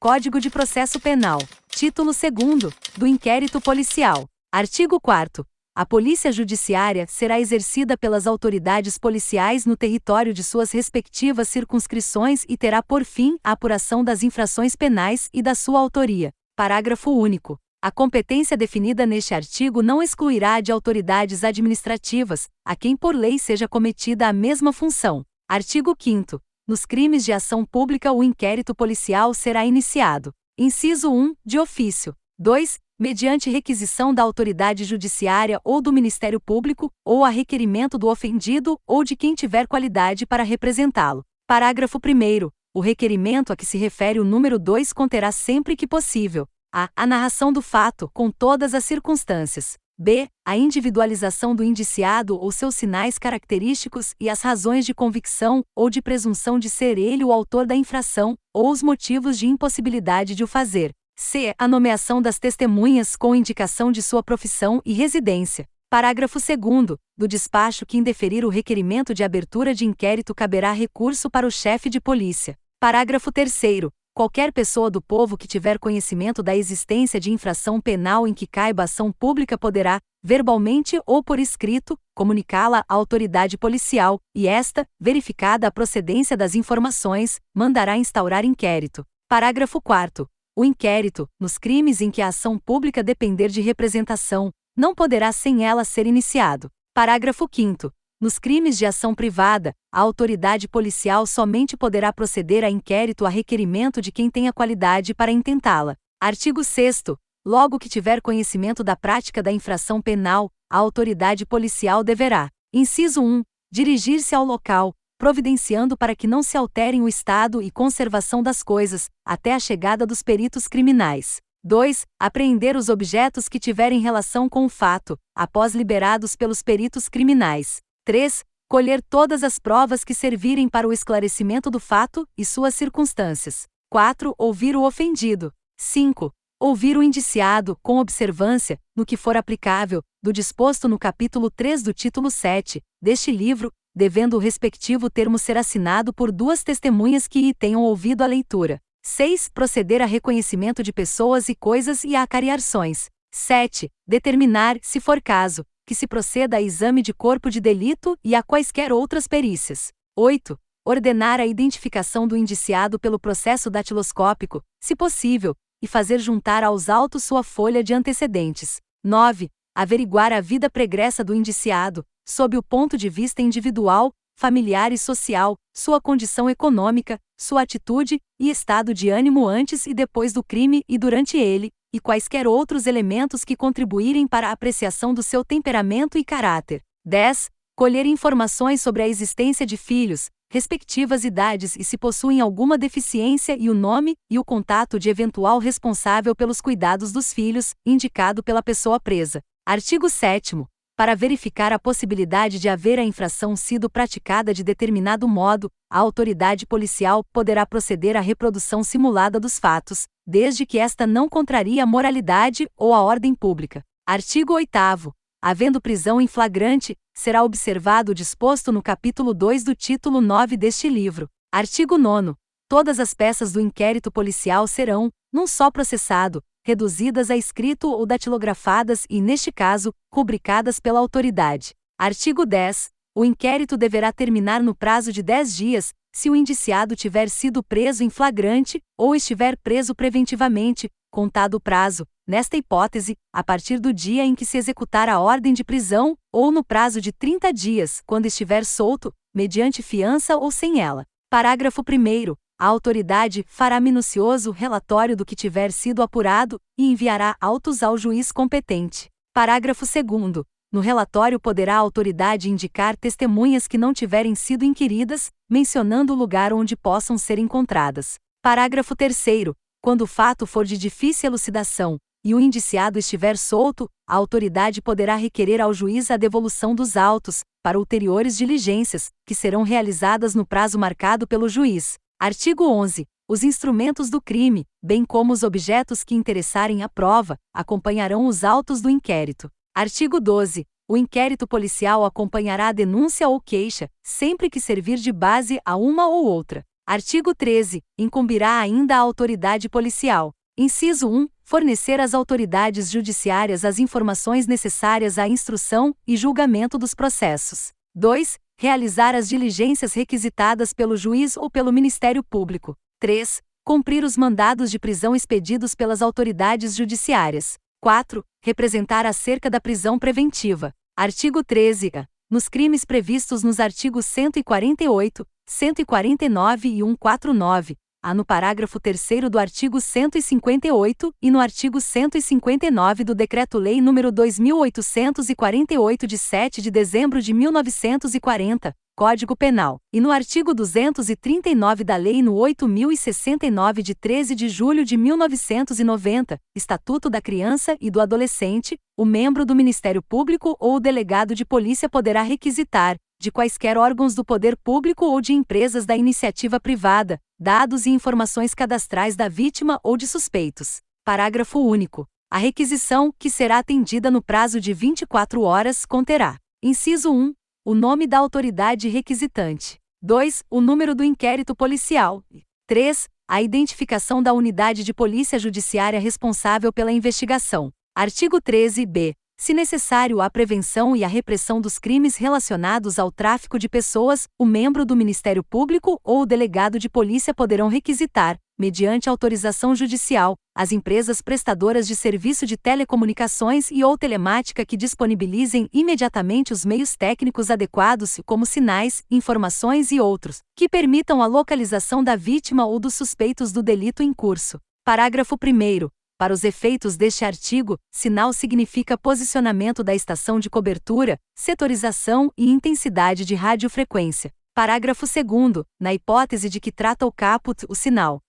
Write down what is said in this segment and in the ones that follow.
Código de Processo Penal. Título 2º, do inquérito policial. Artigo 4º. A polícia judiciária será exercida pelas autoridades policiais no território de suas respectivas circunscrições e terá por fim a apuração das infrações penais e da sua autoria. Parágrafo único. A competência definida neste artigo não excluirá a de autoridades administrativas, a quem por lei seja cometida a mesma função. Artigo 5º. Nos crimes de ação pública o inquérito policial será iniciado. Inciso 1, de ofício. 2, mediante requisição da autoridade judiciária ou do Ministério Público, ou a requerimento do ofendido ou de quem tiver qualidade para representá-lo. Parágrafo 1º. O requerimento a que se refere o número 2 conterá sempre que possível a narração do fato, com todas as circunstâncias. B. A individualização do indiciado ou seus sinais característicos e as razões de convicção ou de presunção de ser ele o autor da infração, ou os motivos de impossibilidade de o fazer. C. A nomeação das testemunhas com indicação de sua profissão e residência. Parágrafo 2º. Do despacho que indeferir o requerimento de abertura de inquérito caberá recurso para o chefe de polícia. Parágrafo 3º. Qualquer pessoa do povo que tiver conhecimento da existência de infração penal em que caiba ação pública poderá, verbalmente ou por escrito, comunicá-la à autoridade policial, e esta, verificada a procedência das informações, mandará instaurar inquérito. Parágrafo 4º. O inquérito, nos crimes em que a ação pública depender de representação, não poderá sem ela ser iniciado. Parágrafo 5º. Nos crimes de ação privada, a autoridade policial somente poderá proceder a inquérito a requerimento de quem tenha qualidade para intentá-la. Artigo 6º. Logo que tiver conhecimento da prática da infração penal, a autoridade policial deverá: inciso 1. Dirigir-se ao local, providenciando para que não se alterem o estado e conservação das coisas, até a chegada dos peritos criminais. 2. Apreender os objetos que tiverem relação com o fato, após liberados pelos peritos criminais. 3. Colher todas as provas que servirem para o esclarecimento do fato e suas circunstâncias. 4. Ouvir o ofendido. 5. Ouvir o indiciado, com observância, no que for aplicável, do disposto no capítulo 3 do título 7 deste livro, devendo o respectivo termo ser assinado por 2 testemunhas que lhe tenham ouvido a leitura. 6. Proceder a reconhecimento de pessoas e coisas e a acariações. 7. Determinar, se for caso, que se proceda a exame de corpo de delito e a quaisquer outras perícias. 8. Ordenar a identificação do indiciado pelo processo datiloscópico, se possível, e fazer juntar aos autos sua folha de antecedentes. 9. Averiguar a vida pregressa do indiciado, sob o ponto de vista individual, familiar e social, sua condição econômica, sua atitude e estado de ânimo antes e depois do crime e durante ele, e quaisquer outros elementos que contribuírem para a apreciação do seu temperamento e caráter. 10. Colher informações sobre a existência de filhos, respectivas idades e se possuem alguma deficiência e o nome e o contato de eventual responsável pelos cuidados dos filhos, indicado pela pessoa presa. Artigo 7º. Para verificar a possibilidade de haver a infração sido praticada de determinado modo, a autoridade policial poderá proceder à reprodução simulada dos fatos, desde que esta não contrarie a moralidade ou a ordem pública. Artigo 8º. Havendo prisão em flagrante, será observado o disposto no capítulo 2 do título 9 deste livro. Artigo 9º. Todas as peças do inquérito policial serão, num só processado, reduzidas a escrito ou datilografadas e, neste caso, rubricadas pela autoridade. Artigo 10. O inquérito deverá terminar no prazo de 10 dias, se o indiciado tiver sido preso em flagrante, ou estiver preso preventivamente, contado o prazo, nesta hipótese, a partir do dia em que se executar a ordem de prisão, ou no prazo de 30 dias, quando estiver solto, mediante fiança ou sem ela. Parágrafo 1º. A autoridade fará minucioso relatório do que tiver sido apurado e enviará autos ao juiz competente. Parágrafo 2º. No relatório poderá a autoridade indicar testemunhas que não tiverem sido inquiridas, mencionando o lugar onde possam ser encontradas. Parágrafo 3º. Quando o fato for de difícil elucidação e o indiciado estiver solto, a autoridade poderá requerer ao juiz a devolução dos autos, para ulteriores diligências, que serão realizadas no prazo marcado pelo juiz. Artigo 11. Os instrumentos do crime, bem como os objetos que interessarem a prova, acompanharão os autos do inquérito. Artigo 12. O inquérito policial acompanhará a denúncia ou queixa, sempre que servir de base a uma ou outra. Artigo 13. Incumbirá ainda à autoridade policial. Inciso 1. Fornecer às autoridades judiciárias as informações necessárias à instrução e julgamento dos processos. 2. Realizar as diligências requisitadas pelo juiz ou pelo Ministério Público. 3. Cumprir os mandados de prisão expedidos pelas autoridades judiciárias. 4. Representar acerca da prisão preventiva. Artigo 13. Nos crimes previstos nos artigos 148, 149 e 149, no parágrafo 3º do artigo 158 e no artigo 159 do Decreto-Lei nº 2848 de 7 de dezembro de 1940, Código Penal, e no artigo 239 da Lei nº 8069 de 13 de julho de 1990, Estatuto da Criança e do Adolescente, o membro do Ministério Público ou o delegado de polícia poderá requisitar, de quaisquer órgãos do poder público ou de empresas da iniciativa privada, dados e informações cadastrais da vítima ou de suspeitos. Parágrafo único. A requisição, que será atendida no prazo de 24 horas, conterá: inciso 1. O nome da autoridade requisitante. 2. O número do inquérito policial. 3. A identificação da unidade de polícia judiciária responsável pela investigação. Artigo 13b. Se necessário à prevenção e à repressão dos crimes relacionados ao tráfico de pessoas, o membro do Ministério Público ou o delegado de polícia poderão requisitar, mediante autorização judicial, as empresas prestadoras de serviço de telecomunicações e ou telemática que disponibilizem imediatamente os meios técnicos adequados, como sinais, informações e outros, que permitam a localização da vítima ou dos suspeitos do delito em curso. Parágrafo 1º. Para os efeitos deste artigo, sinal significa posicionamento da estação de cobertura, setorização e intensidade de radiofrequência. Parágrafo 2º. Na hipótese de que trata o caput, o sinal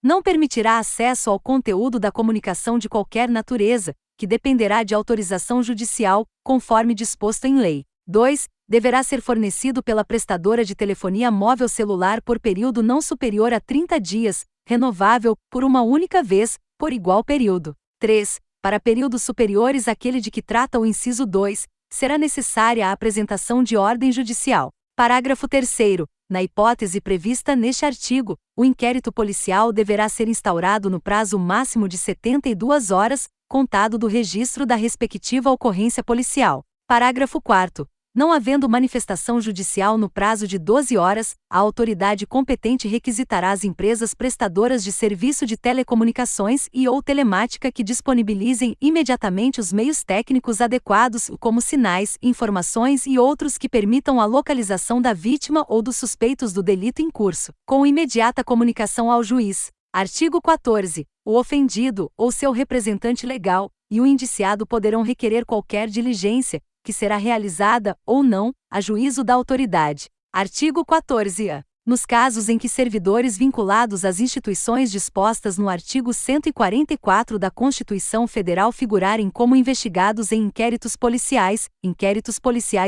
não permitirá acesso ao conteúdo da comunicação de qualquer natureza, que dependerá de autorização judicial, conforme disposto em lei. 2. Deverá ser fornecido pela prestadora de telefonia móvel celular por período não superior a 30 dias, renovável, por uma única vez, por igual período. 3. Para períodos superiores àquele de que trata o inciso 2, será necessária a apresentação de ordem judicial. Parágrafo 3º. Na hipótese prevista neste artigo, o inquérito policial deverá ser instaurado no prazo máximo de 72 horas, contado do registro da respectiva ocorrência policial. Parágrafo 4º. Não havendo manifestação judicial no prazo de 12 horas, a autoridade competente requisitará às empresas prestadoras de serviço de telecomunicações e ou telemática que disponibilizem imediatamente os meios técnicos adequados, como sinais, informações e outros que permitam a localização da vítima ou dos suspeitos do delito em curso, com imediata comunicação ao juiz. Artigo 14. O ofendido, ou seu representante legal, e o indiciado poderão requerer qualquer diligência, que será realizada, ou não, a juízo da autoridade. Artigo 14-A. Nos casos em que servidores vinculados às instituições dispostas no artigo 144 da Constituição Federal figurarem como investigados em inquéritos policiais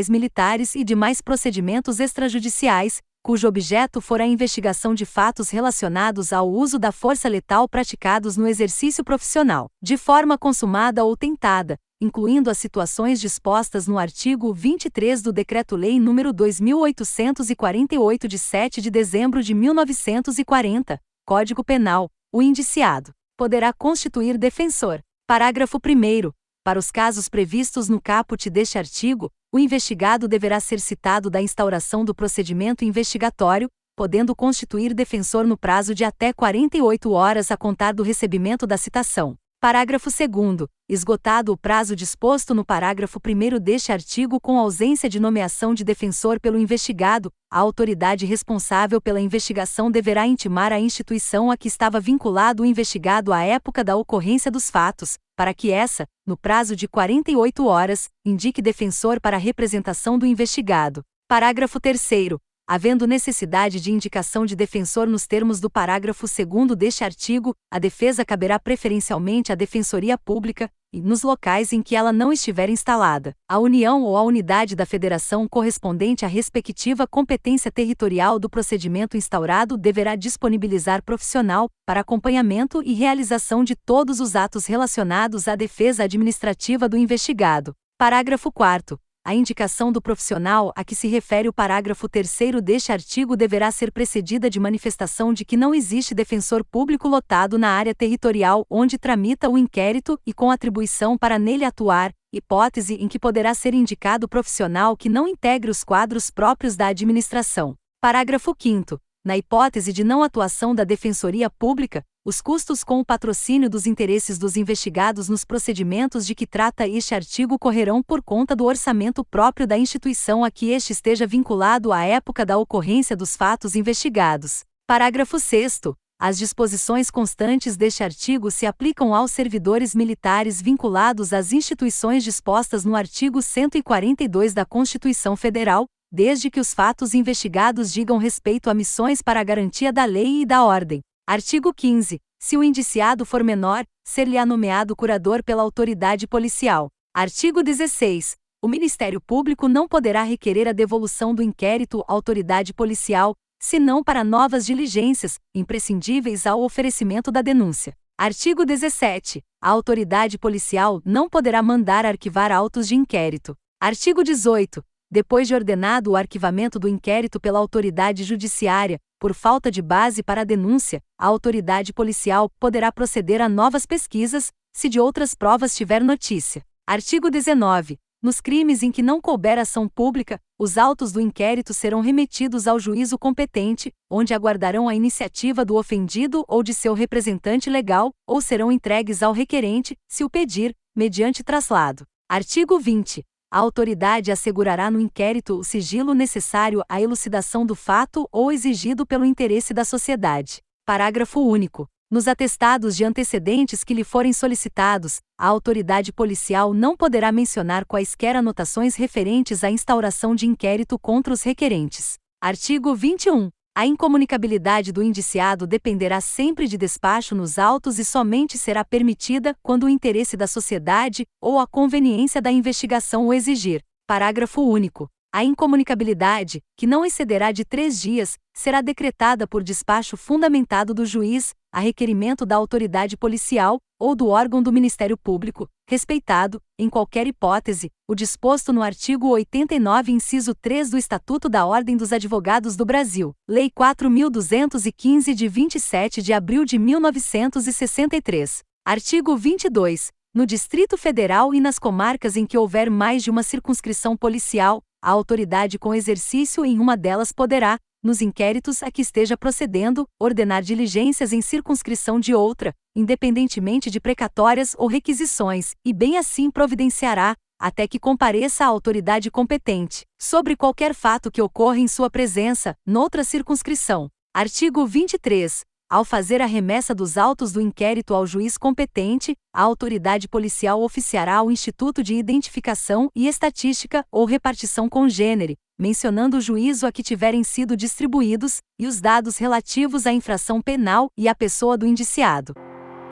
militares e demais procedimentos extrajudiciais, cujo objeto for a investigação de fatos relacionados ao uso da força letal praticados no exercício profissional, de forma consumada ou tentada, incluindo as situações dispostas no artigo 23 do Decreto-Lei nº 2848 de 7 de dezembro de 1940, Código Penal, o indiciado poderá constituir defensor. Parágrafo 1º. Para os casos previstos no caput deste artigo, o investigado deverá ser citado da instauração do procedimento investigatório, podendo constituir defensor no prazo de até 48 horas a contar do recebimento da citação. Parágrafo 2º. Esgotado o prazo disposto no parágrafo 1º deste artigo com ausência de nomeação de defensor pelo investigado, a autoridade responsável pela investigação deverá intimar a instituição a que estava vinculado o investigado à época da ocorrência dos fatos, para que essa, no prazo de 48 horas, indique defensor para a representação do investigado. Parágrafo 3º. Havendo necessidade de indicação de defensor nos termos do parágrafo 2º deste artigo, a defesa caberá preferencialmente à Defensoria Pública, e, nos locais em que ela não estiver instalada, a União ou a unidade da Federação correspondente à respectiva competência territorial do procedimento instaurado deverá disponibilizar profissional para acompanhamento e realização de todos os atos relacionados à defesa administrativa do investigado. Parágrafo 4º. A indicação do profissional a que se refere o parágrafo 3º deste artigo deverá ser precedida de manifestação de que não existe defensor público lotado na área territorial onde tramita o inquérito e com atribuição para nele atuar, hipótese em que poderá ser indicado profissional que não integre os quadros próprios da administração. Parágrafo 5º. Na hipótese de não atuação da Defensoria Pública, os custos com o patrocínio dos interesses dos investigados nos procedimentos de que trata este artigo correrão por conta do orçamento próprio da instituição a que este esteja vinculado à época da ocorrência dos fatos investigados. Parágrafo 6º. As disposições constantes deste artigo se aplicam aos servidores militares vinculados às instituições dispostas no artigo 142 da Constituição Federal, desde que os fatos investigados digam respeito a missões para a garantia da lei e da ordem. Artigo 15. Se o indiciado for menor, ser-lhe-á nomeado curador pela autoridade policial. Artigo 16. O Ministério Público não poderá requerer a devolução do inquérito à autoridade policial, senão para novas diligências, imprescindíveis ao oferecimento da denúncia. Artigo 17. A autoridade policial não poderá mandar arquivar autos de inquérito. Artigo 18. Depois de ordenado o arquivamento do inquérito pela autoridade judiciária, por falta de base para a denúncia, a autoridade policial poderá proceder a novas pesquisas, se de outras provas tiver notícia. Artigo 19. Nos crimes em que não couber ação pública, os autos do inquérito serão remetidos ao juízo competente, onde aguardarão a iniciativa do ofendido ou de seu representante legal, ou serão entregues ao requerente, se o pedir, mediante traslado. Artigo 20. A autoridade assegurará no inquérito o sigilo necessário à elucidação do fato ou exigido pelo interesse da sociedade. Parágrafo único. Nos atestados de antecedentes que lhe forem solicitados, a autoridade policial não poderá mencionar quaisquer anotações referentes à instauração de inquérito contra os requerentes. Artigo 21. A incomunicabilidade do indiciado dependerá sempre de despacho nos autos e somente será permitida quando o interesse da sociedade ou a conveniência da investigação o exigir. Parágrafo único. A incomunicabilidade, que não excederá de 3 dias, será decretada por despacho fundamentado do juiz, a requerimento da autoridade policial, ou do órgão do Ministério Público, respeitado, em qualquer hipótese, o disposto no artigo 89, inciso 3 do Estatuto da Ordem dos Advogados do Brasil, Lei 4.215 de 27 de abril de 1963. Artigo 22. No Distrito Federal e nas comarcas em que houver mais de uma circunscrição policial, a autoridade com exercício em uma delas poderá, nos inquéritos a que esteja procedendo, ordenar diligências em circunscrição de outra, independentemente de precatórias ou requisições, e bem assim providenciará, até que compareça à autoridade competente, sobre qualquer fato que ocorra em sua presença, noutra circunscrição. Artigo 23. Ao fazer a remessa dos autos do inquérito ao juiz competente, a autoridade policial oficiará ao Instituto de Identificação e Estatística ou Repartição Congênere, mencionando o juízo a que tiverem sido distribuídos, e os dados relativos à infração penal e à pessoa do indiciado.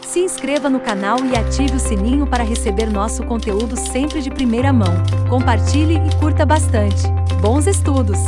Se inscreva no canal e ative o sininho para receber nosso conteúdo sempre de primeira mão. Compartilhe e curta bastante. Bons estudos!